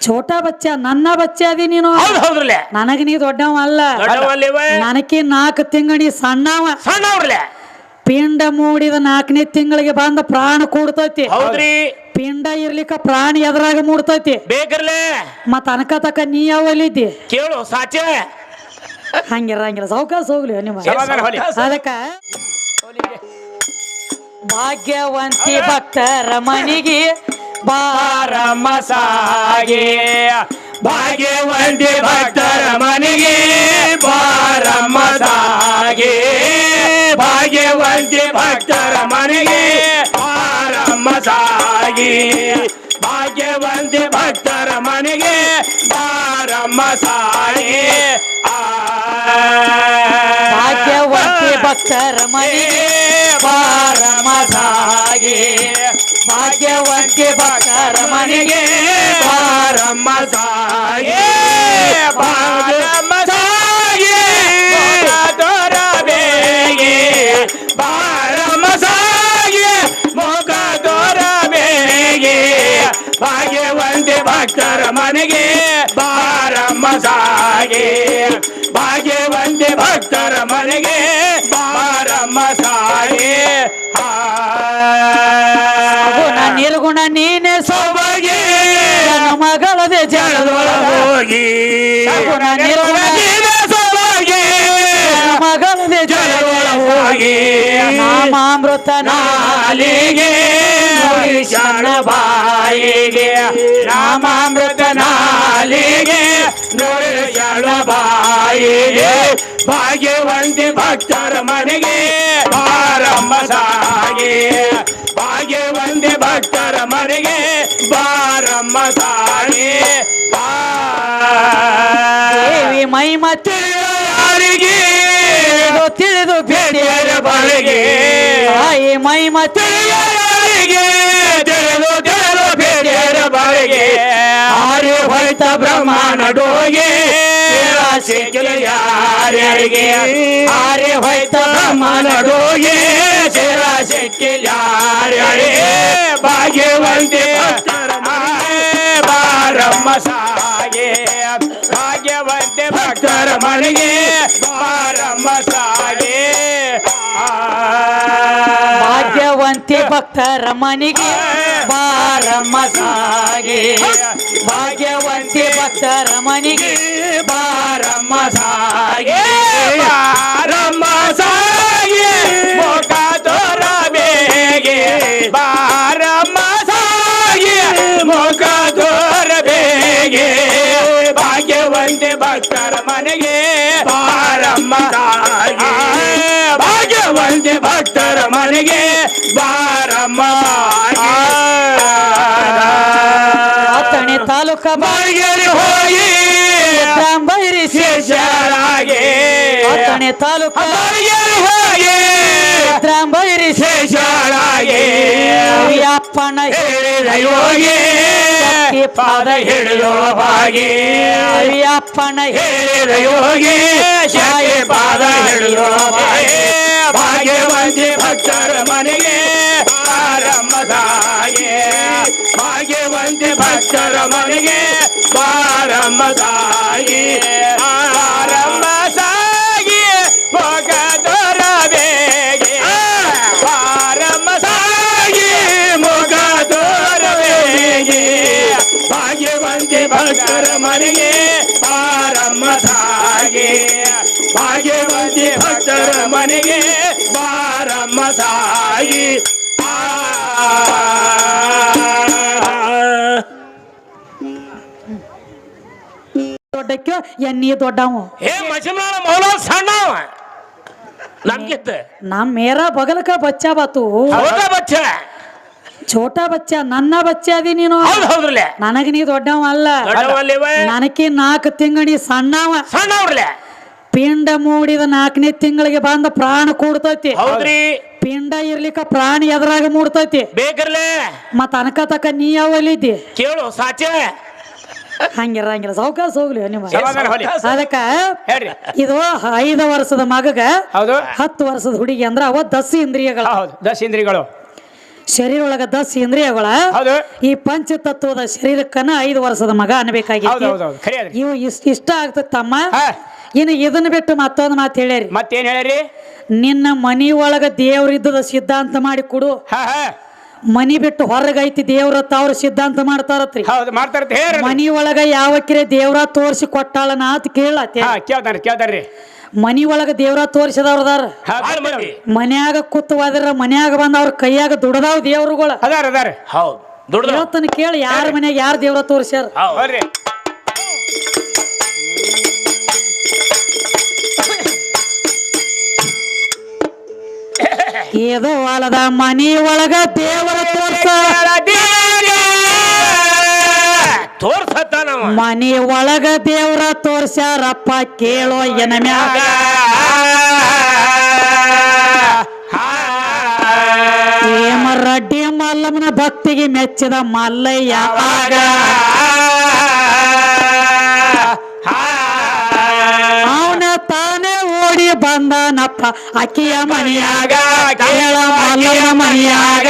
ಛೋಟಾ ಬಚ್ಚ ನನ್ನ ಬಚ್ಚ ಅದಿ ನೀನು. ಹೌದ್ರಲ್ಲ ನನಗ ನೀ ದೊಡ್ಡವ ಅಲ್ಲ. ದೊಡ್ಡವಲ್ಲಿವ ನನಕಿ 4 ತಿಂಗಳಿ ಸಣ್ಣವ. ಸಣ್ಣವ್ರಲ್ಲ ಪಿಂಡ ಮೂಡಿದ 4ನೇ ತಿಂಗಳಿಗೆ ಬಂದ ಪ್ರಾಣ ಕೂಡ್ತೈತಿ. ಹೌದ್ರಿ ಪಿಂಡ ಇರ್ಲಿಕ್ಕ ಪ್ರಾಣ ಎದ್ರಾಗ ಮೂಡ್ತೈತಿ. ಬೇಕರ್ಲೆ ಮತ್ತ ಅನಕ ತಕ ನೀ ಯಾವಲ್ಲಿದ್ದಿ ಕೇಳು ಸಾಚೆ ಹಂಗಿರಂಗಿಲ್ಲ ಸಾವ್ಕಾಸ ಹೋಗ್ಲಿ ನಿಮ್ಮ ಅದಕ್ಕ ಭಾಗ್ಯವಂತಿ ಭಕ್ತರ ಮನಿಗೆ ಬಾರಮ್ಮ ಸಾಗೆ ಭಾಗ್ಯವಂತಿ ಭಕ್ತರ ಮನೆಗೆ ಬಾರಮ್ಮ ಸಾಗೆ ಭಾಗ್ಯವಂತಿ ಭಕ್ತರ ಮನೆಗೆ ಬಾರಮ್ಮ ಸಾಗೆ ಭಾಗ್ಯವಂತಿ ಭಕ್ತರ ಮನೆಗೆ ಬಾರಮ್ಮ ಸಾಗೆ ಭಾಗ್ಯವಂತಿ ಭಕ್ತರ ಮನಿಗೆ ಬಾರಮ್ಮ ಸಾಗೆ ಭಾಗ್ಯವಂತಿ ಭಕ್ತರ ಮನೆಗೆ ಬಾರಮ್ಮ ಸಾಗೆ ಬಾರಮ್ಮ ಸಾಗೆ ತೋರ ಬೇಗೆ ಬಾರಮ್ಮ ಸಾಗೆ ಮುಖ ತೋರ ಬೇಗೆ ಭಾಗ್ಯವಂತಿ ಭಕ್ತರ ಮನೆಗೆ ಬಾರಮ್ಮ ಸಾಗೆ ಭಾಗ್ಯವಂತಿ ಭಕ್ತರ ಮನೆಗೆ ಬಾರಮ್ಮ ಸಾಗೆ ನಿರ್ಗುಣ ನೀನೆ ಸೌಭಾಗ್ಯ ಮಗಳದೆ ಜಲದೊಳಗೋಗಿ ನಿರ್ಗುಣ ಸೌಭಾಗ್ಯ ಮಗಳದೆ ಜಲದೊಳಗೋಗಿ ನಾಮಾಮೃತ ನಾಲಿಗೆ ಶರಣ ಬಾಯಿಗೆ ನಾಮಾಮೃತ ನಾಲಿಗೆ ಶರಣ ಬಾಯಿಗೆ ಭಾಗ್ಯವಂತಿ ಭಕ್ತರ ಮನೆಗೆ ಬಾರಮ್ಮ ಸಾಗೆ ಭಾಗ್ಯವಂತಿ ಭಕ್ತರ ಮನೆಗೆ ಬಾರಮ್ಮ ಸಾಗೆ ದೇವಿ ಮೈಮತಿ ಯಾರಿಗೆ ತಿಳಿದು ಬೇಡಿಯರ ಬಳಿಗೆ ತಾಯಿ ಮೈಮತಿ ಯಾರಿಗೆ ತಿಳಿದು ತಿಳಿದು ಬೇಡಿಯರ ಬಳಿಗೆ ಆರ್ಯ ಹೊಯ್ತ ಬ್ರಹ್ಮಾಂಡ ಡೋಗೆ ಸಿಕ್ಕಿಲ ಯಾರಿಗೆ ಆರ್ಯ ಹೊಯ್ತ ಬ್ರಹ್ಮಾಂಡ ಡೋಗೆ ಸೇರ ಸಿಕ್ಕಿಲ ಯಾರಿಗೆ ಭಾಗ್ಯವಂತಿ ಭಕ್ತರ ಬಾರಮ್ಮ ಸಾಗೆ ಭಾಗ್ಯವಂತಿ ಭಕ್ತರ ಮನೆಗೆ ಬಾರಮ್ಮ ಸಾಗೆ ಭಾಗ್ಯವಂತಿ ಭಕ್ತರ ಮನಿಗೆ ಬಾರಮ್ಮ ಸಾಗೆ ಭಾಗ್ಯವಂತಿ ಭಕ್ತರ ಮನಿಗೆ ಬಾರಮ್ಮ ಸಾಗೆ ಬಾರಮ್ಮ ಸಾಗೆ ಮುಖ ತೋರ ಬೇಗೆ ಬಾರಮ್ಮ ಸಾಗೆ ಮುಖ ತೋರ ಬೇಗೆ ಭಾಗ್ಯವಂತಿ ಭಕ್ತರ ಮನೆಗೆ ಬಾರಮ್ಮ ಸಾಗೆ ಭಾಗ್ಯವಂತಿ ಭಕ್ತರ ಮನೆಗೆ ಬಾರಮ್ಮ ಅತ್ತಣೆ ತಾಲೂಕ ಬಾಗಿಲು ಹೋಗಿ ಬೈರಿ ಶೇಷರಾಗೆ ಅತ್ತಣೆ ತಾಲೂಕ ಬಾಗಿಲು ಹೋಗಿ ಬೈರಿ ಶೇಷರಾಗೆ ಅಪ್ಪನ ಹೇಳಿದ ಯೋಗಿ ಪಾದ ಹಿಡಿಯೋ ಭಾಗಿ ಅಪ್ಪನ ಹೇಳಿದ ಯೋಗಿ ಶಾಯಿ ಪಾದ ಹಿಡಿಯೋ ಭಾಗಿ ಭಾಗ್ಯವಂತಿ ಭಕ್ತರ ಮನೆಗೆ ಬಾರಮ್ಮ ಸಾಗೆ ಭಾಗ್ಯವಂತಿ ಭಕ್ತರ ಮನೆಗೆ ಬಾರಮ್ಮ ಸಾಗಿ ಬಾರಮ್ಮ ಸಾಗಿ ಭೋಗ ತೋರ ಬೇಗೆ ಬಾರಮ್ಮ ಸಾಗಿ ಮುಖ ತೋರ ಬೇಗೆ ಭಾಗ್ಯವಂತಿ ಭಕ್ತರ ಮನೆಗೆ ಬಾರಮ್ಮ ಸಾಗೆ ಭಾಗ್ಯವಂತಿ ಭಕ್ತರ ಮನೆಗೆ ಬಾರಮ್ಮ ಸಾಗಿ ದೊಡ್ಡಕ್ಕೆ ಎಣ್ಣಿ ದೊಡ್ಡವ ಏ ಮಜಮನಾಳ ಮೌಲ ಸಣ್ಣವ ನಮ್ಗಿತ್ತ ನಮ್ ಮೇರ ಬಗಲಕ ಬಚ್ಚ ಬಾತು ಹೌದಾ ಬಚ್ಚ ಛೋಟಾ ಬಚ್ಚ ನನ್ನ ಬಚ್ಚ ಅದಿ ನೀನು. ಹೌದ್ರಲ್ಲ ನನಗ ನೀ ದೊಡ್ಡವ ಅಲ್ಲ. ದೊಡ್ಡವಲ್ಲಿವ ನನಕಿ 4 ತಿಂಗಳಿ ಸಣ್ಣವ. ಸಣ್ಣವ್ರಲ್ಲ ಪಿಂಡ ಮೂಡಿದ 4ನೇ ತಿಂಗಳಿಗೆ ಬಂದ ಪ್ರಾಣ ಕೂಡ್ತೈತಿ. ಹೌದ್ರಿ ಪಿಂಡ ಇರ್ಲಿಕ್ಕ ಪ್ರಾಣ ಎದ್ರಾಗ ಮೂಡ್ತೈತಿ. ಬೇಕರ್ಲೆ ಮತ್ತ ಅನಕ ತಕ ನೀ ಯಾವಲ್ಲಿದ್ದಿ ಕೇಳು ಸಾಚೆ ಹಂಗಿರಂಗಿಲ್ಲ ಸಾವ್ಕಾಸ ಹೋಗ್ಲಿ ನಿಮ್ಮ ಅದಕ್ಕ ಹೇಳ್ರಿ ಇದು 5 ವರ್ಷದ ಮಗಗ ಹೌದು 10 ವರ್ಷದ ಹುಡುಗಿ ಅಂದ್ರ ಅವ 10 ಇಂದ್ರಿಯಗಳ. ಹೌದು 10 ಇಂದ್ರಿಯಗಳು ಶರೀರ ಒಳಗ 10 ಇಂದ್ರಿಯಗಳ ಹೌದು ಈ ಪಂಚತತ್ವದ ಶರೀರಕ್ಕನ 5 ವರ್ಷದ ಮಗ ಹೌದು ಅನ್ಬೇಕಾಗಿತ್ತು ಹೌದು ಹೌದು ಖರೆ ಅದ್ರಿ ಇವು ಇಷ್ಟ ಆಗ್ತದ ತಮ್ಮ ಹಾ ಇನ್ನು ಇದನ್ನ ಬಿಟ್ಟು ಮತ್ತೊಂದು ಮಾತು ಹೇಳ್ಯಾರಿ ಮತ್ತೇನ್ ಹೇಳ್ರಿ ನಿನ್ನ ಮನಿ ಒಳಗ ದೇವ್ರಿದ್ದದ ಸಿದ್ಧಾಂತ ಮಾಡಿ ಕೊಡು ಹಾ ಹಾ ಮನಿ ಬಿಟ್ಟು ಹೊರಗೈತಿ ದೇವ್ರತ್ತ ಅವ್ರ ಸಿದ್ಧಾಂತ ಮಾಡ್ತಾರತ್ರಿ ಹೌದು ಮಾಡ್ತಾರ ಹೇಳ್ರಿ ಮನಿ ಒಳಗ ಯಾವಕ್ಕಿರೆ ದೇವ್ರ ತೋರಿಸಿ ಕೊಟ್ಟಾಳನ ಆತ ಕೇಳತ್ತೆ ಹಾ ಕೇಳ್ತಾರ್ರಿ ಮನಿ ಒಳಗ ದೇವ್ರ ತೋರಿಸಿದವ್ರದಾರ ಹಾ ಭಾಳ ಮಂದಿ ಮನ್ಯಾಗ ಕೂತವಾದ್ರ ಮನ್ಯಾಗ ಬಂದ ಅವ್ರ ಕೈಯಾಗ ದುಡದಾವ್ ದೇವ್ರುಗಳ ಅದಾರ ಹೌದು ದುಡ್ದು ಹೇಳ್ತಾನ ಕೇಳಿ ಯಾರ ಮನ್ಯಾಗ ಯಾರ ದೇವ್ರ ತೋರಿಸ್ಯಾರ ಹೌದು ಬರ್ರಿ ಏದೋ ಹೊಲದ ಮನಿ ಒಳಗ ದೇವರ ತೋರ್ಸ ತೋರ್ಸತ್ತಾನವ ಮನಿ ಒಳಗ ದೇವ್ರ ತೋರ್ಸ್ಯಾರಪ್ಪ ಕೇಳೋ ಎನ ಮ್ಯಾಗ ರೆಡ್ಡಿ ಮಲ್ಲಮ್ಮನ ಭಕ್ತಿಗೆ ಮೆಚ್ಚಿದ ಮಲ್ಲಯ್ಯ ಆಗ ಅವನ ತಾನೇ ಓಡಿ ಬಂದನಪ್ಪ ಅಕ್ಕಿಯ ಮನಿಯಾಗ ಕೇಳ ಮಲ್ಲಯ್ಯ ಮನಿಯಾಗ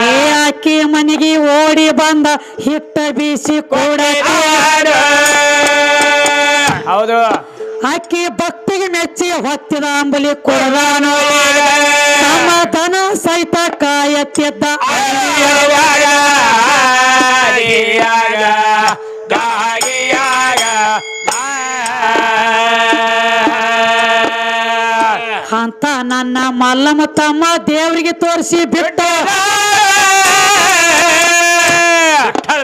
ಏ ಅಕ್ಕಿ ಮನಿಗೆ ಓಡಿ ಬಂದ ಹಿಟ್ಟ ಬೀಸಿ ಕೂಡ ಹೌದು ಅಕ್ಕಿ ಭಕ್ತಿಗೆ ಮೆಚ್ಚಿ ಹೊತ್ತಿದ ಅಂಬಲಿ ಕೊಡದಾನು ಸಮಾಧಾನ ಸಹಿತ ಕಾಯತ್ತಿದ್ದ ಅಂತ ನನ್ನ ಮಲ್ಲಮ್ಮ ತಮ್ಮ ದೇವರಿಗೆ ತೋರಿಸಿ ಬಿಟ್ಟ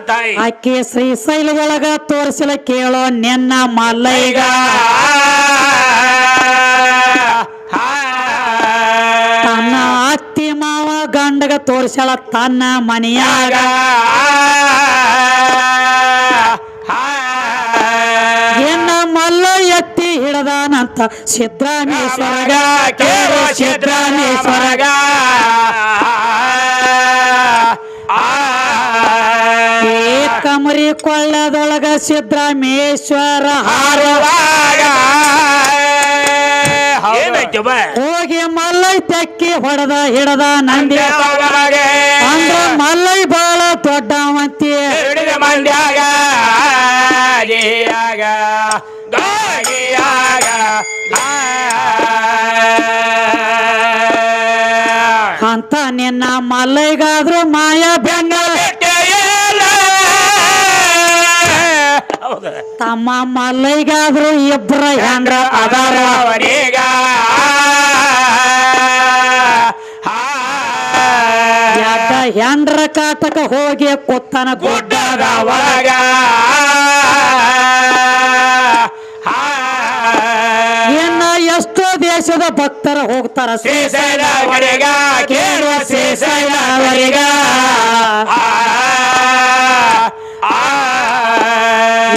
ತಾಯಿ ಆಕೆ ಶ್ರೀಶೈಲ ಒಳಗ ತೋರಿಸಲ ಕೇಳೋ ನೆನ್ನ ಮಲ್ಲಯ್ಯಗ ತನ್ನ ಅತ್ತಿ ಮಾವ ಗಂಡಗ ತೋರಿಸಳ ತನ್ನ ಮನೆಯಾಗ ಎನ್ನ ಮಲ್ಲ ಎತ್ತಿ ಹಿಡದಾನಂತ ಸಿದ್ರಾಮೇಶ್ವರಗ ಕೇಳೋ ಸಿದ್ರಾಮೇಶ್ವರಗ ಕಮರಿ ಕೊಳ್ಳದೊಳಗ ಸಿದ್ರಾಮೇಶ್ವರ ಹಾರುವಾಗ ಏನಾಯ್ತು ಬಾ ಹೋಗಿ ಮಲ್ಲೈ ತೆಕ್ಕಿ ಹೊಡೆದ ಹಿಡದ ನಂದಿ ಅಂದ್ರ ಮಲ್ಲೈ ಬಾಳ ದೊಡ್ಡವಂತಿ ಮಂಡ್ಯಾಗ ಅಂತ ನಿನ್ನ ಮಲ್ಲೈಗಾದ್ರು ಮಾಯ ಬೆನ್ನ ಹೌದ ತಮ್ಮ ಮಲ್ಲೈಗಾದ್ರು ಇಬ್ರ ಹೆಂಡ್ರ ಅದಾರ ಯಾಕ ಹೆಂಡ್ರ ಕಾಟಕ ಹೋಗಿ ಕೊತ್ತನ ಗುಡ್ಡದ ಒಳಗ ಇನ್ನ ಎಷ್ಟೋ ದೇಶದ ಭಕ್ತರ ಹೋಗ್ತಾರ ಶ್ರೀಶೈಲವರೆಗ ಕೇಳುವ ಶ್ರೀಶೈಲವರೆಗ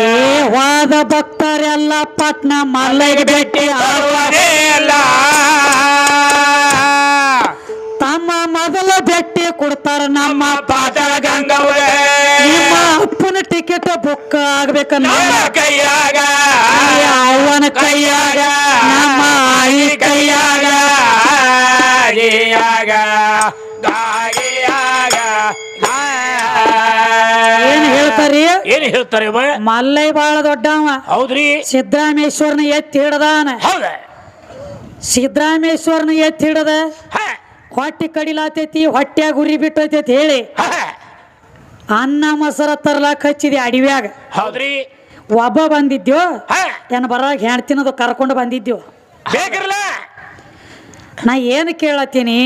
ಏ ವಾದ ಭಕ್ತರೆಲ್ಲ ಪಟ್ನ ಮಲ್ಲೈಗೆ ಭೇಟಿ ತಮ್ಮ ಮೊದಲ ಭೇಟಿ ಕೊಡ್ತಾರ ನಮ್ಮ ಪಾತಾಳ ಗಂಗವ್ರೆ ನಿಮ್ಮ ಅಪ್ಪನ ಟಿಕೆಟ್ ಬುಕ್ ಆಗ್ಬೇಕನ್ನ ಕೈಯಾಗ ಅವನ ಕೈಯಾಗ ನಮ್ಮ ಆಯಿ ಕೈಯಾಗ ಏನ್ ಹೇಳ್ತಾರಿ ಏನ್ ಹೇಳ್ತಾರೆ ಬಾ ಮಲ್ಲೈ ಬಾಳ ದೊಡ್ಡವ ಹೌದ್ರಿ ಸಿದ್ರಾಮೇಶ್ವರನ ಎತ್ತಿ ಹಿಡದಾನ ಹೌದ ಸಿದ್ರಾಮೇಶ್ವರನ ಎತ್ತಿ ಹಿಡದ ಹೊಟ್ಟಿ ಕಡಿಲಾತೈತಿ ಹೊಟ್ಟ್ಯಾಗ ಉರಿ ಬಿಟ್ಟೈತಿ ಹೇಳಿ ಅನ್ನ ಮೊಸರ ತರ್ಲಾಕ ಹಚ್ಚಿದೆ ಅಡಿವ್ಯಾಗ ಹೌದ್ರಿ ಒಬ್ಬ ಬಂದಿದ್ಯೋ ಏನ್ ಬರಾಗ ಹೆಣ್ತಿನದು ಕರ್ಕೊಂಡು ಬಂದಿದ್ಯೋ ಬೇಕಿರಲ್ಲ ನಾ ಏನ್ ಕೇಳತ್ತೀನಿ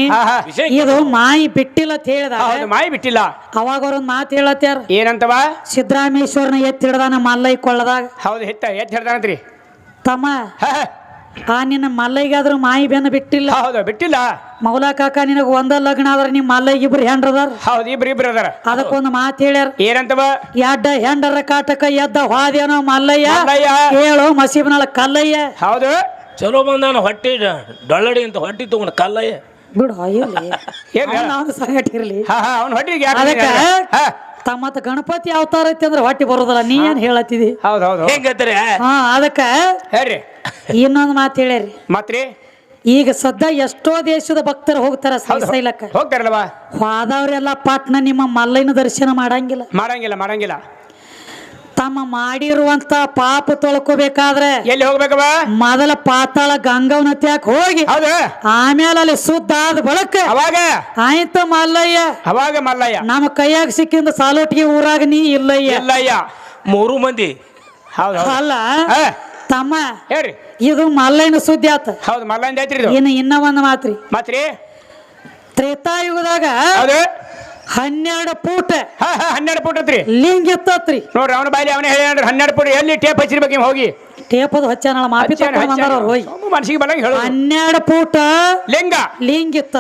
ವಿಷಯ ಇದು ಮಾಯಿ ಬಿಟ್ಟಿಲ್ಲ ಅಂತ ಹೇಳಿದ ಹೌದು ಮಾಯಿ ಬಿಟ್ಟಿಲ್ಲ ಅವಾಗ ಅವ್ರೊಂದ್ ಮಾತು ಹೇಳತ್ಯಾರ ಏನಂತವ ಸಿದ್ರಾಮೇಶ್ವರನ ಎತ್ತಿ ಹಿಡ್ದಾನ ಮಲ್ಲೈ ಕೊಳ್ಳದಾಗ ಹೌದು ಎತ್ ಹೇಳ್ತಾನಂತ್ರಿ ತಮ್ಮ ಆ ನಿನ್ನ ಮಲ್ಲೈಗಾದ್ರೂ ಮಾಯಿ ಬೆನ್ನ ಬಿಟ್ಟಿಲ್ಲ ಹೌದು ಬಿಟ್ಟಿಲ್ಲ ಮೌಲಾ ಕಾಕ ನಿನಗ ಒಂದ ಲಗ್ನ ಆದ್ರ ನಿಮ್ ಮಲ್ಲೈಗ ಇಬ್ರು ಹೆಂಡ್ರದಾರ ಹೌದು ಇಬ್ರು ಅದಾರ ಅದಕ್ಕೊಂದು ಮಾತು ಹೇಳ್ಯಾರ ಏನಂತವ ಎಡ್ಡ ಹೆಂಡರ ಕಾಟಕ ಎದ್ದ ಹಾದೇನೋ ಮಲ್ಲಯ್ಯ ಮಲ್ಲಯ್ಯ. ಹೇಳು ಮಸೀಬನಾಳ ಕಲ್ಲಯ್ಯ ಹೌದು ಚಲೋ ಬಂದಾನ ಹೊಟ್ಟಿ ಡೊಳ್ಳಡಿ ಅಂತ ಹೊಟ್ಟಿ ತಗೊಂಡು ಕಲ್ಲಯ್ಯ ಬಿಡು ಇರ್ಲಿ ಏನ್ ಹೇಳ? ಅವನ ಸಂಗಟ ಇರ್ಲಿ ಅವ್ನ ಹೊಟ್ಟಿಗೆ ಅದಕ್ಕ ತಮ್ಮತ್ತ ಗಣಪತಿ ಅವತಾರ ಐತಿ ಅಂದ್ರೆ ಹೊಟ್ಟಿ ಬರೋದಲ್ಲ ನೀ ಏನ್ ಹೇಳತ್ತಿದಿ ಹೌದು ಹೌದು ಹೆಂಗತ್ತಾರೆ ಹಾ ಅದಕ್ಕ ಹೇಳ್ರಿ ಇನ್ನೊಂದು ಮಾತು ಹೇಳ್ಯಾರಿ ಮತ್ರಿ ಈಗ ಸದ್ಯ ಎಷ್ಟೋ ದೇಶದ ಭಕ್ತರು ಹೋಗ್ತಾರ ಶ್ರೀಶೈಲಕ್ಕ. ಹೋಗ್ತಾರಲ್ವಾ? ಹೋದವ್ರೆಲ್ಲ ಪಾಟ್ನ ನಿಮ್ಮ ಮಲ್ಲಯ್ಯನ ದರ್ಶನ ಮಾಡಂಗಿಲ್ಲ. ಮಾಡಂಗಿಲ್ಲ. ತಮ್ಮ ಮಾಡಿರುವಂತ ಪಾಪ ತೊಳ್ಕೋಬೇಕಾದ್ರೆ ಎಲ್ಲಿ ಹೋಗ್ಬೇಕವ? ಮೊದಲ ಪಾತಾಳ ಗಂಗಾವನತ್ಯಾಕ ಹೋಗಿ ಹೌದು. ಆಮೇಲೆ ಅಲ್ಲಿ ಶುದ್ಧ ಆದ ಬಳಕ ಅವಾಗ ಆಯ್ತ ಮಲ್ಲಯ್ಯ ನಮ್ಮ ಕೈಯಾಗ ಸಿಕ್ಕಿಂದ ಸಾಲೋಟಿಗೆ ಊರಾಗ ನೀ ಇಲ್ಲಯ್ಯ. 3 ಮಂದಿ. ಹೌದು. ಅಲ್ಲ ತಮ್ಮ ಹೇಳ್ರಿ. ಇದು ಮಲ್ಲಯ್ಯನ ಸುದ್ದಿ ಆತ. ಹೌದು, ಮಲ್ಲಂದ ಐತ್ರಿ ಇದು. ಇನ್ನ ಒಂದ್ ಮಾತ್ರಿ. ಮತ್ರಿ ತ್ರೇತಾಯುಗದಾಗ ಹೌದು 12 ಫೂಟ್ 12 ಫೂಟ್ ಐತ್ರಿ ಲಿಂಗ ಇತ್ತತ್ರಿ. ನೋಡ್ರಿ, ಅವನ ಬಾಯಲ್ಲಿ ಅವನೇ ಹೇಳಿ 12 ಫೂಟ್ ಎಲ್ಲಿ ಟೇಪ್ ಹಚ್ಚಿರ್ಬೇಕು ಹೋಗಿ. ಟೇಪದು ಹಚ್ಚ ಮಾಪಿ ಹೋಗಿ ಮನ್ಸಿಗೆ ಬರಂಗ ಹೇಳು. 12 ಫೂಟ್ ಲಿಂಗ ಇತ್ತ.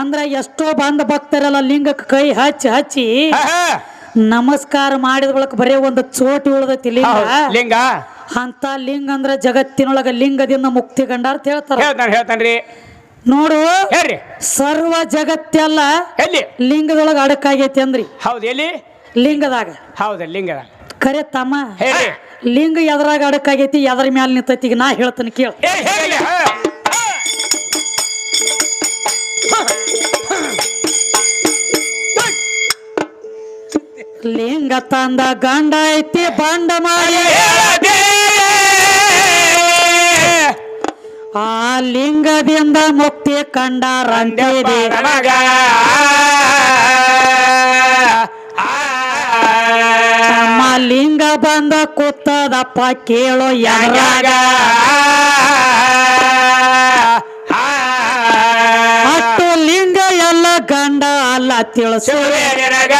ಅಂದ್ರ ಎಷ್ಟೋ ಬಂದ ಭಕ್ತರೆಲ್ಲ ಲಿಂಗಕ್ಕೆ ಕೈ ಹಚ್ಚಿ ನಮಸ್ಕಾರ ಮಾಡಿದ ಬಳಕ ಬರೇ ಒಂದು ಚೋಟಿ ಉಳ್ದೈತಿ ಲಿಂಗ. ಅಂತ ಲಿಂಗ ಅಂದ್ರ ಜಗತ್ತಿನೊಳಗ ಲಿಂಗದಿಂದ ಮುಕ್ತಿ ಗಂಡಾರ ಅಂತ ಹೇಳ್ತಾರ. ಹೇಳ್ತಾನ್ರಿ. ನೋಡು, ಹೇಳ್ರಿ. ಸರ್ವ ಜಗತ್ತೆಲ್ಲ ಎಲ್ಲಿ ಲಿಂಗದೊಳಗ ಅಡಕಾಗೈತಿ ಅಂದ್ರಿ. ಹೌದು, ಎಲ್ಲಿ? ಲಿಂಗದಾಗ. ಹೌದ, ಲಿಂಗದಾಗ. ಖರೆ ತಮ್ಮ, ಹೇಳ್ರಿ. ಲಿಂಗ ಎದ್ರಾಗ ಅಡಕಾಗೈತಿ, ಎದ್ರ ಮ್ಯಾಲ ನಿಂತೈತಿ. ಈಗ ನಾ ಹೇಳ್ತಾನೆ ಕೇಳ. ಲಿಂಗ ತಂದ ಗಂಡ ಐತಿ ಬಂಡ ಮಾಡಿ, ಆ ಲಿಂಗದಿಂದ ಮುಕ್ತಿ ಕಂಡಾರಂತಿದೆ. ನಮ್ಮ ಲಿಂಗ ಬಂದ ಕೂತದಪ್ಪ ಕೇಳೋ ಯಾಗ, ಅಟ್ಟು ಲಿಂಗ ಎಲ್ಲ ಗಂಡ ಅಲ್ಲ ತಿಳಿಸುವೆ ನಿನಗ.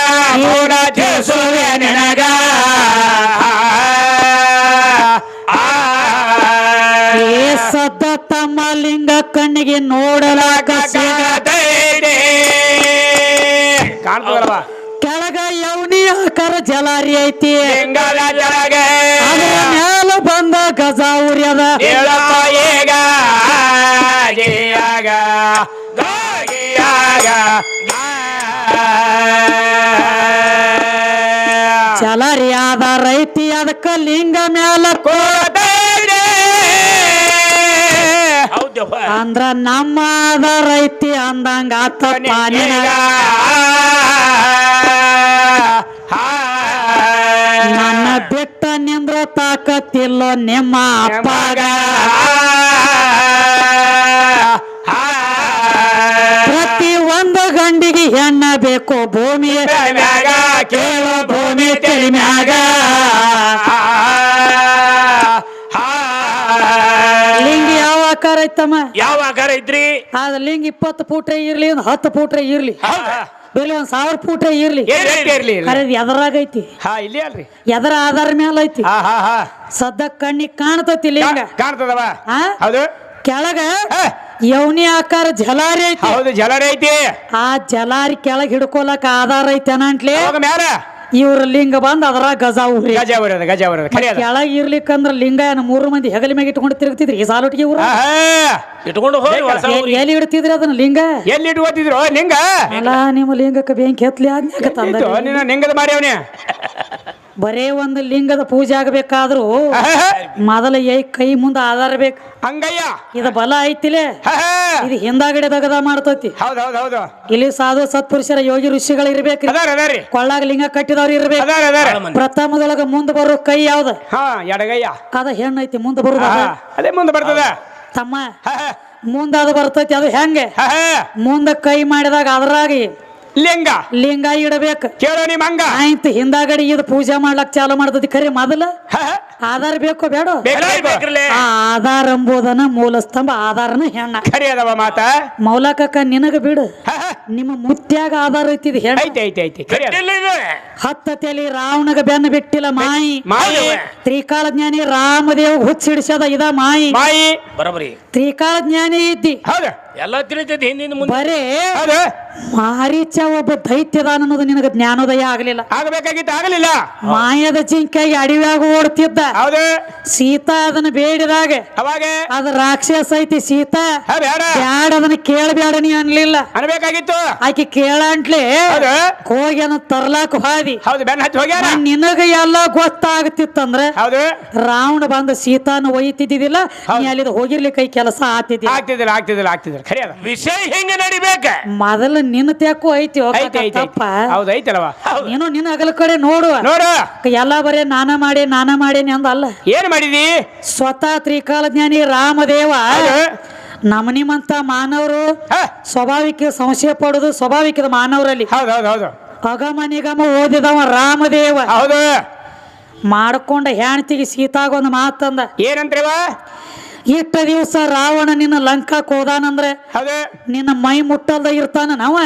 ಏ ಸದ್ದ ತಮ್ಮ ಲಿಂಗ ಕಣ್ಣಿಗೆ ನೋಡಲಾಗ ಕಾಣ್ತದಲ್ವಾ? ಕೆಳಗ ಯೌನಿ ಆಕಾರ ಜಲಾರಿ ಐತಿ, ಅದ್ರ ಮ್ಯಾಲ ಬಂದ ಗಜ ಉರ್ಯದ. ಜಲಾರಿ ಆಧಾರ ಐತಿ, ಅದಕ್ಕ ಲಿಂಗ ಮ್ಯಾಲ ಅಂದ್ರ ನಮ್ಮ ಆಧಾರ ಐತಿ ಅಂದಂಗ ಆತ ಪಾನಿನ. ನನ್ನ ಬಿಟ್ಟ ನಿಂದ್ರ ತಾಕತ್ತಿಲ್ಲೋ ನಿಮ್ಮ ಅಪ್ಪಗ. ಪ್ರತಿ ಒಂದು ಗಂಡಿಗೆ ಹೆಣ್ಣ ಬೇಕು ಭೂಮಿ ಕೇಳೋ ಭೂಮಿ ತೆಲಿಮ್ಯಾಗ. ಲಿಂಗ ಯಾವ ಆಕಾರ ಐತಮ್ಮ? ಯಾವ ಆಕಾರ ಐತ್ರಿ? ಅದ ಲಿಂಗ 20 ಫೂಟ್ರೆ ಇರ್ಲಿ, 10 ಫೂಟ್ರೆ ಇರ್ಲಿ, ಬೇರೆ 1000 ಫೂಟ್ರೆ ಇರ್ಲಿ, ಎದರಾಗ ಐತಿ? ಇಲ್ಲಿ ಅಲ್ರಿ, ಎದರ ಆಧಾರ ಮ್ಯಾಲ ಐತಿ. ಸದ್ದ ಕಣ್ಣಿಗೆ ಕಾಣ್ತತಿ ಲಿಂಗ. ಕಾಣ್ತದವ? ಹೌದು. ಕೆಳಗ ಯೌನಿ ಆಕಾರ ಜಲಾರಿ ಐತಿ. ಹೌದು, ಜಲಾರಿ ಐತಿ. ಆ ಜಲಾರಿ ಕೆಳಗ್ ಹಿಡ್ಕೊಳಕ ಆಧಾರ ಐತಿ ಅನಂಟ್ಲಿ ಮ್ಯಾಲ ಇವ್ರ ಲಿಂಗ ಬಂದ್ ಅದರ ಗಜ ಉರಿ. ಕೆಳಗ್ ಇರ್ಲಿಕ್ಕಂದ್ರ ಲಿಂಗ 3 ಮಂದಿ ಹೆಗಲ ಮ್ಯಾಗ ಇಟ್ಕೊಂಡು ತಿರುಗ್ತಿದ್ರಿ ಈ ಸಾಲೊಟ್ಟಿಗೆ ಊರ ಇಟ್ಕೊಂಡು ಎಲ್ಲಿ ಇಡ್ತಿದ್ರಿ ಅದನ್ನ ಲಿಂಗ? ಎಲ್ಲಿ ಇಟ್ಕೋತಿದ್ರು ಲಿಂಗ? ಅಲ್ಲ ನಿಮ್ಮ ಲಿಂಗಕ್ಕೆ ಬೆಂಕಿ ಹತ್ಲಿ ಆದ್ಮ್ಯಾಗ ತಂದ ಲಿಂಗದ ಮಾರಿ ಅವನೇ. ಬರೇ ಒಂದು ಲಿಂಗದ ಪೂಜೆ ಆಗಬೇಕಾದ್ರು ಮೊದಲ ಕೈ ಮುಂದ ಆಧಾರ ಬೇಕು. ಹಂಗಯ್ಯ ಇದು ಬಲ ಐತಿಲೆ, ಇದು ಹಿಂದಾಗಡೆ ದಗದ ಮಾಡ್ತತಿ. ಇಲ್ಲಿ ಸಾಧು ಸತ್ಪುರುಷರ ಯೋಗಿ ಋಷಿಗಳು ಇರ್ಬೇಕ್ರಿ. ಕೊಳ್ಳಾಗ ಲಿಂಗ ಕಟ್ಟಿದವ್ರು ಇರ್ಬೇಕು. ಪ್ರಥಮದೊಳಗ ಮುಂದೆ ಬರೋ ಕೈ ಯಾವ್ದ? ಎಡಗಯ್ಯ. ಅದ ಹೆಣ್ಣು ಐತಿ, ಮುಂದೆ ಬರುದ ಅದೇ ಮುಂದೆ ಬರ್ತದ ತಮ್ಮ. ಮುಂದ ಅದು ಬರ್ತೈತಿ. ಅದು ಹೆಂಗೆ? ಮುಂದ ಕೈ ಮಾಡಿದಾಗ ಅದ್ರಾಗಿ ಲಿಂಗ ಇಡಬೇಕು. ಕೇಳೋ ನಿಮ್ ಹಂಗ ಆಯ್ತು. ಹಿಂದಾಗಡಿ ಇದು ಪೂಜೆ ಮಾಡ್ಲಕ್ ಚಾಲು ಮಾಡ್ತತಿ. ಖರೆ ಮೊದಲ ಆಧಾರ ಬೇಕೋ ಬೇಡ? ಆ ಆಧಾರ ಎಂಬುದನ್ನ ಮೂಲ ಸ್ತಂಭ, ಆಧಾರನ ಹೆಣ್ಣ. ಖರೆ ಅದವ ಮಾತ. ಮೌಲಕಕ್ಕ ನಿನಗ ಬಿಡು, ನಿಮ್ಮ ಮುತ್ಯಾಗ ಆಧಾರ ಐತಿ ಹೆಣ್ಣ. 10 ತಲೆ ರಾವಣಗ ಬೆನ್ನ ಬಿಟ್ಟಿಲ್ಲ ಮಾಯಿ. ತ್ರಿಕಾಲ ಜ್ಞಾನಿ ರಾಮದೇವ್ ಹುಚ್ಚಿಡಿಸದ ಇದ ಮಾಯಿ. ಬರಬರಿ ತ್ರಿಕಾಲ ಜ್ಞಾನಿ ಇದ್ದಿ, ಎಲ್ಲ ತಿಳಿತೈತಿ ಹಿಂದಿನ ಮುಂದೆ. ಬರೇ ಮಾರೀಚ ಒಬ್ಬ ದೈತ್ಯದಾನ ಅನ್ನೋದು ನಿನಗ ಜ್ಞಾನೋದಯ ಆಗ್ಲಿಲ್ಲ. ಆಗಬೇಕಾಗಿತ್ತು, ಆಗಲಿಲ್ಲ. ಮಾಯದ ಜಿಂಕಾಗಿ ಅಡವ್ಯಾಗ ಓಡ್ತಿದ್ದ. ಹೌದು ಸೀತಾ ಅದನ್ನ ಬೇಡಿದಾಗ ಅವಾಗ ಅದ ರಾಕ್ಷಸ ಐತಿ ಸೀತಾ ಬೇಡ ಬ್ಯಾಡ ಅದನ್ನ ಕೇಳಬೇಡ ನೀ ಅನ್ಲಿಲ್ಲ ಅನ್ಬೇಕಾಗಿತ್ತು. ಆಕಿ ಕೇಳಂಟ್ಲೆ ಹೌದು ಹೋಗಿ ಅನ್ನ ತರ್ಲಾಕ ಹಾದಿ ಹೌದು ಬೆನ್ನ ಹಚ್ಚಿ ಹೋಗ್ಯಾರ. ನಿನಗ ಎಲ್ಲ ಗೊತ್ತಾಗತ್ತಿತ್ತಂದ್ರ ಹೌದು ರಾವಣ ಬಂದ ಸೀತಾನ ಒಯ್ತಿದ್ದಿಲ್ಲ ನೀ ಅಲ್ಲಿ ಹೋಗಿರ್ಲಿಕ್ಕೆ ಈ ಕೆಲಸ ಆತಿದ್ದಿ ಆಗ್ತಿದಿಲ್ಲ ಖರೆ ಅದ. ವಿಷಯ ಹೆಂಗ ನಡಿಬೇಕ ಮೊದಲ ನಿನ್ನ ತ್ಯಾಕು ಐತಿ ತಪ್ಪ ಹೌದು ಐತಲ್ವ. ನೀನು ನಿನ್ನ ಅಗಲ ಕಡೆ ನೋಡುವ ನೋಡು ಎಲ್ಲ ಬರೇ ನಾನ ಮಾಡೇನಿ ಅಂದಲ್ಲ. ಏನ್ ಮಾಡಿದಿ? ಸ್ವತಃ ತ್ರಿಕಾಲ ಜ್ಞಾನಿ ರಾಮದೇವ ನಮನಿಮಂತ ಮಾನವರು ಸ್ವಾಭಾವಿಕ ಸಂಶಯ ಪಡುದು ಸ್ವಾಭಾವಿಕದ ಮಾನವರಲ್ಲಿ ಹೌದು ಅಗಮ ನಿಗಮ ಓದಿದವ ರಾಮದೇವ ಹೌದು ಮಾಡ್ಕೊಂಡ ಹೆಣ್ತಿಗೆ ಸೀತಾಗ ಒಂದು ಮಾತಂದ ಏನಂತ್ರಿವ? ಇಷ್ಟ ದಿವಸ ರಾವಣ ನಿನ್ನ ಲಂಕಾಕ್ ಹೋದಾನಂದ್ರೆ ಹೌದು ನಿನ್ನ ಮೈ ಮುಟ್ಟಲ್ದ ಇರ್ತಾನ ನಾವ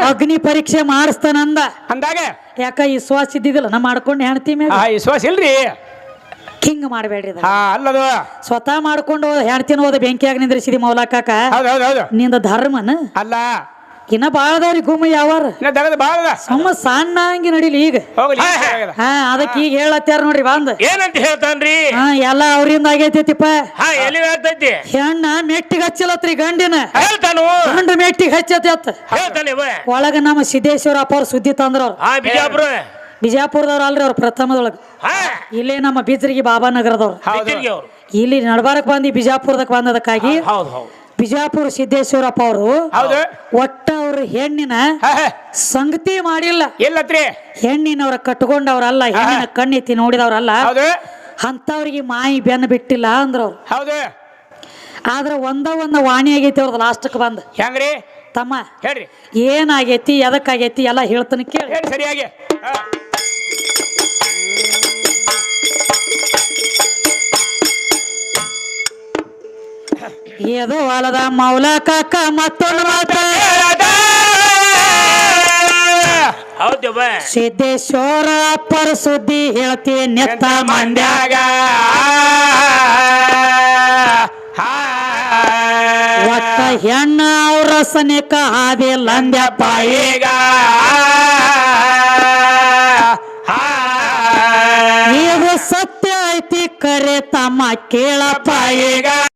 ಅಗ್ನಿ ಪರೀಕ್ಷೆ ಮಾಡಿಸ್ತಾನಂದ. ಅಂದಾಗ ಯಾಕ ವಿಶ್ವಾಸ ಇದ್ದಿದ್ದಿಲ್ಲ ನಾ ಮಾಡ್ಕೊಂಡು ಹೆಣ್ತಿ ಮೇಲೆ ವಿಶ್ವಾಸ ಇಲ್ರಿ. ಹಿಂಗ್ ಮಾಡಬೇಡ್ರಿ ಅಲ್ಲದು ಸ್ವತಃ ಮಾಡ್ಕೊಂಡು ಹೆಣ್ತಿನ ಹೋದ ಬೆಂಕಿಯಾಗ ನಿಂದ್ರಿಸಿದಿ ಮೌಲಾಕಾಕ ಹೌದು ನಿಂದ ಧರ್ಮನ ಅಲ್ಲ ಇನ್ನ ಬಾಳದವ್ರಿ ಗುಮ್ಮ ಯಾವಾರ ದಗದ ಬಾಳದ ಸಮ ಸಣ್ಣ ಹಂಗಿ ನಡಿಲಿ ಈಗ ಹೋಗ್ಲಿ. ಅದಕ್ಕೆ ಈಗ ಹೇಳತ್ತಾರ ನೋಡ್ರಿ ಬಂದ್ ಏನಂತ ಹೇಳ್ತಾನ್ರಿ? ಎಲ್ಲ ಅವ್ರಿಂದ ಆಗೈತಿಪ್ಪ. ಎಲ್ಲಿ ಆಗ್ತೈತಿ? ಹೆಣ್ಣ ಮೆಟ್ಟಿಗೆ ಹಚ್ಚಲತ್ರಿ ಗಂಡಿನ ಹೇಳ್ತಾನು ಗಂಡ ಮೆಟ್ಟಿಗೆ ಹಚ್ಚತಿ ಅತ್ತ ಹೇಳ್ತಾನೆ ಒಳಗ ನಮ್ಮ ಸಿದ್ದೇಶ್ವರ ಅಪ್ಪ ಅವ್ರ ಸುದ್ದಿ ತಂದ್ರವ್ರು. ಬಿಜಾಪುರ ಬಿಜಾಪುರದವ್ರು ಅಲ್ರಿ ಅವ್ರ ಪ್ರಥಮದೊಳಗ ಇಲ್ಲೇ ನಮ್ಮ ಬಿಜ್ರಿಗೆ ಬಾಬಾ ನಗರದವ್ರು ಇಲ್ಲಿ ನಡ್ಬಾರಕ್ ಬಂದಿ ಬಿಜಾಪುರದಕ್ ಬಂದದಕ್ಕಾಗಿ ಬಿಜಾಪುರ ಸಿದ್ದೇಶ್ವರಪ್ಪ ಅವರು ಒಟ್ಟ ಅವ್ರ ಹೆಣ್ಣಿನ ಸಂಗತಿ ಮಾಡಿಲ್ಲ. ಎಲ್ಲತ್ರಿ ಹೆಣ್ಣಿನವ್ರ ಕಟ್ಕೊಂಡವ್ರಲ್ಲ, ಹೆಣ್ಣಿನ ಕಣ್ಣೆತ್ತಿ ನೋಡಿದವ್ರಲ್ಲ, ಅಂತವ್ರಿಗೆ ಮಾಯಿ ಬೆನ್ನ ಬಿಟ್ಟಿಲ್ಲ ಅಂದ್ರವ್ರು. ಹೌದು ಆದ್ರ ಒಂದ ವಾಣಿ ಆಗೈತಿ ಅವ್ರದ್ದು ಲಾಸ್ಟಕ್ ಬಂದ. ಹೆಂಗ್ರಿ ತಮ್ಮ ಹೇಳ್ರಿ ಏನಾಗೈತಿ ಎದಕ್ಕಾಗೈತಿ ಎಲ್ಲ ಹೇಳ್ತಾನೆ ಕೇಳಿ. ಸರಿಯಾಗಿ ಏದು ಹೊಲದ ಮೌಲಕಾಕ ಮತ್ತೊಂದು ಮಾತ ಸಿದ್ದೇಶ್ವರ ಅಪ್ಪರ ಸುದ್ದಿ ಹೇಳ್ತಿ ನೆತ್ತ ಮಂಡ್ಯಾಗ ಒಟ್ಟ ಹೆಣ್ಣ ಅವ್ರ ಸನೇಕ ಹಾದಿ ಲಂದ್ಯಪ್ಪ ಈಗ ಇದು ಸತ್ಯ ಐತಿ ಕರೆ ತಮ್ಮ ಕೇಳಪ್ಪ ಈಗ.